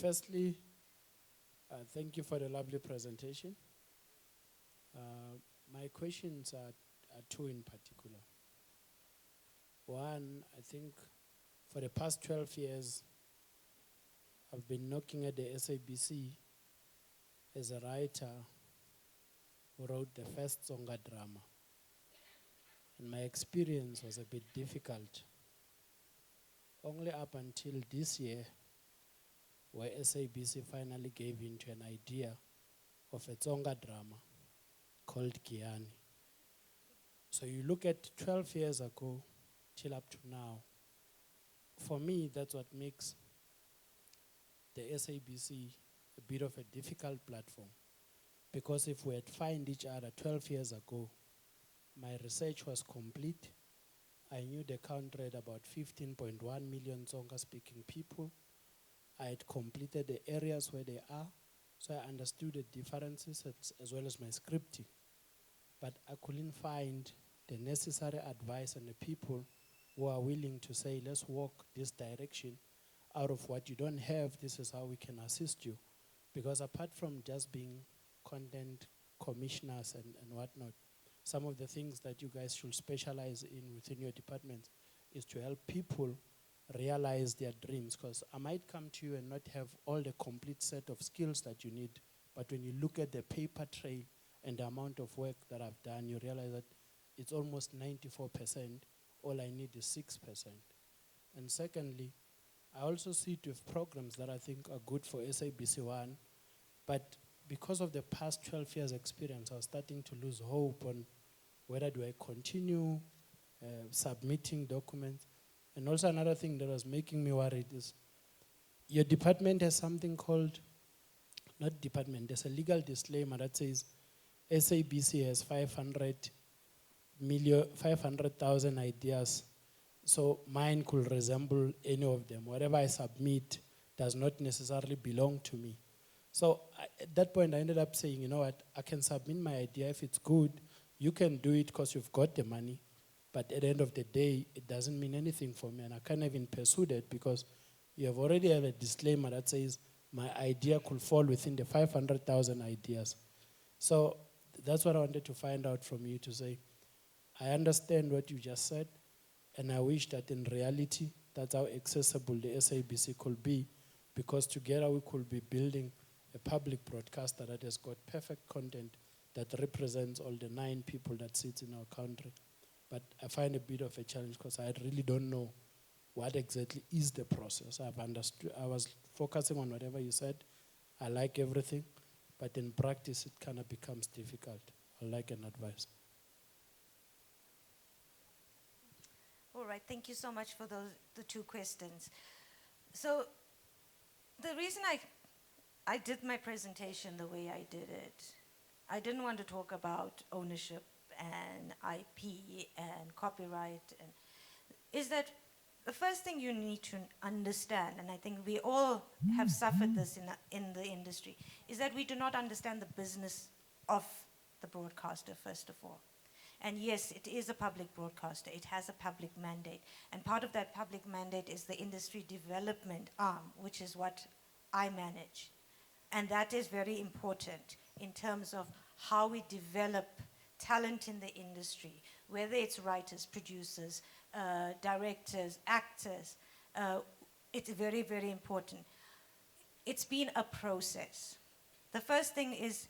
Firstly, thank you for the lovely presentation. My questions are two in particular. One, I think for the past 12 years, I've been knocking at the SABC as a writer who wrote the first Tsonga drama. And my experience was a bit difficult. Only up until this year, where SABC finally gave into an idea of a Tsonga drama called Giyani. So you look at 12 years ago till up to now, for me, that's what makes the SABC a bit of a difficult platform. Because if we had found each other 12 years ago, my research was complete. I knew the country had about 15.1 million Tsonga-speaking people. I had completed the areas where they are, so I understood the differences as well as my scripting. But I couldn't find the necessary advice and the people who are willing to say, let's walk this direction. Out of what you don't have, this is how we can assist you. Because apart from just being content commissioners and whatnot, some of the things that you guys should specialize in within your departments is to help people realize their dreams. Because I might come to you and not have all the complete set of skills that you need, but when you look at the paper trail and the amount of work that I've done, you realize that it's almost 94%. All I need is 6%. And secondly, I also see to have programs that I think are good for SABC1, but because of the past 12 years experience, I was starting to lose hope on whether do I continue submitting documents. And also another thing that was making me worried is your department has something called, not department, there's a legal disclaimer that says SABC has 500,000 ideas. So mine could resemble any of them. Whatever I submit does not necessarily belong to me. So at that point, I ended up saying, you know what, I can submit my idea. If it's good, you can do it because you've got the money. But at the end of the day, it doesn't mean anything for me. And I can't even pursue that because you have already have a disclaimer that says my idea could fall within the 500,000 ideas. So that's what I wanted to find out from you to say, I understand what you just said, and I wish that in reality, that's how accessible the SABC could be, because together we could be building a public broadcaster that has got perfect content that represents all the 9 people that sit in our country. But I find a bit of a challenge because I really don't know what exactly is the process. I've understood, I was focusing on whatever you said. I like everything, but in practice, it kind of becomes difficult. I like an advice. All right, thank you so much for the 2 questions. So the reason I did my presentation the way I did it, I didn't want to talk about ownership and IP and copyright, is that the first thing you need to understand, and I think we all have suffered this in the industry, is that we do not understand the business of the broadcaster, first of all. And yes, it is a public broadcaster. It has a public mandate. And part of that public mandate is the industry development arm, which is what I manage. And that is very important in terms of how we develop talent in the industry, whether it's writers, producers, directors, actors. It's very, very important. It's been a process. The first thing is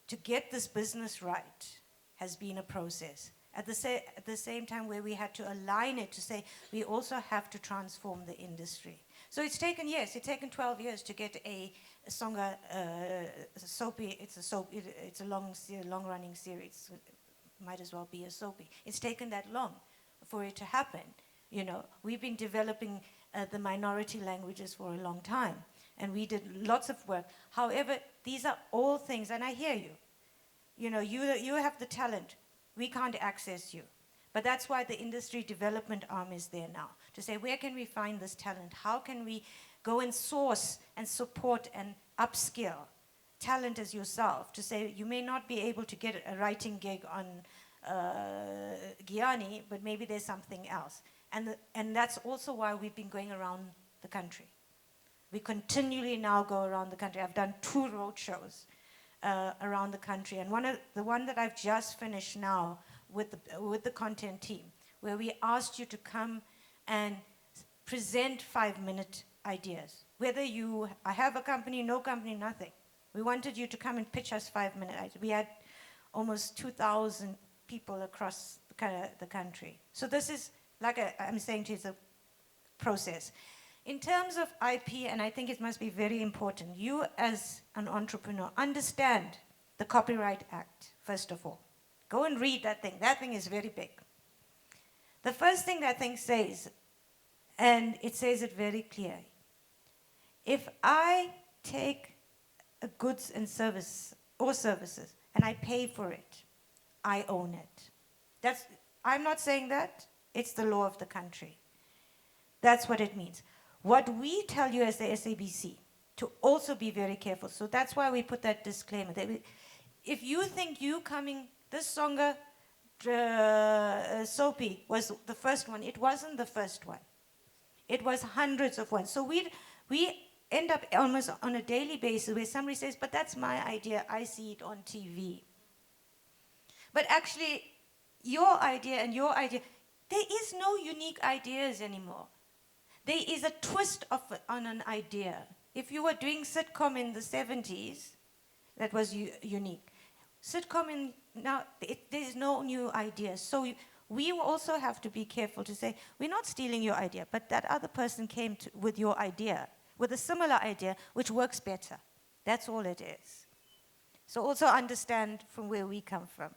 to get this business right has been a process. At the same time where we had to align it to say we also have to transform the industry. So it's taken, yes, it's taken 12 years to get a Tsonga soapy, it's a long-running series, might as well be a soapy. It's taken that long for it to happen. You know, we've been developing the minority languages for a long time, and we did lots of work. However, these are all things, and I hear you. You know, you have the talent. We can't access you. But that's why the industry development arm is there now, to say, where can we find this talent? How can we go and source and support and upskill talent as yourself, to say, you may not be able to get a writing gig on Giyani, but maybe there's something else. And that's also why we've been going around the country. We continually now go around the country. I've done 2 road shows around the country, and the one that I've just finished now with the content team, where we asked you to come and present 5-minute ideas. Whether you have a company, no company, nothing. We wanted you to come and pitch us 5-minute ideas. We had almost 2,000 people across the country. So this is, like I'm saying to you, it's a process. In terms of IP, and I think it must be very important, you as an entrepreneur understand the Copyright Act, first of all. Go and read that thing. That thing is very big. The first thing that thing says, and it says it very clearly, if I take a goods and service or services and I pay for it, I own it. I'm not saying that. It's the law of the country. That's what it means. What we tell you as the SABC, to also be very careful. So that's why we put that disclaimer. If you think this Songa Soapy was the first one, it wasn't the first one. It was hundreds of ones. So we end up almost on a daily basis where somebody says, but that's my idea, I see it on TV. But actually, your idea and your idea, there is no unique ideas anymore. There is a twist on an idea. If you were doing sitcom in the 70s, that was unique. Sitcom now, there is no new ideas. So we also have to be careful to say, we're not stealing your idea, but that other person came with your idea, with a similar idea, which works better. That's all it is. So also understand from where we come from.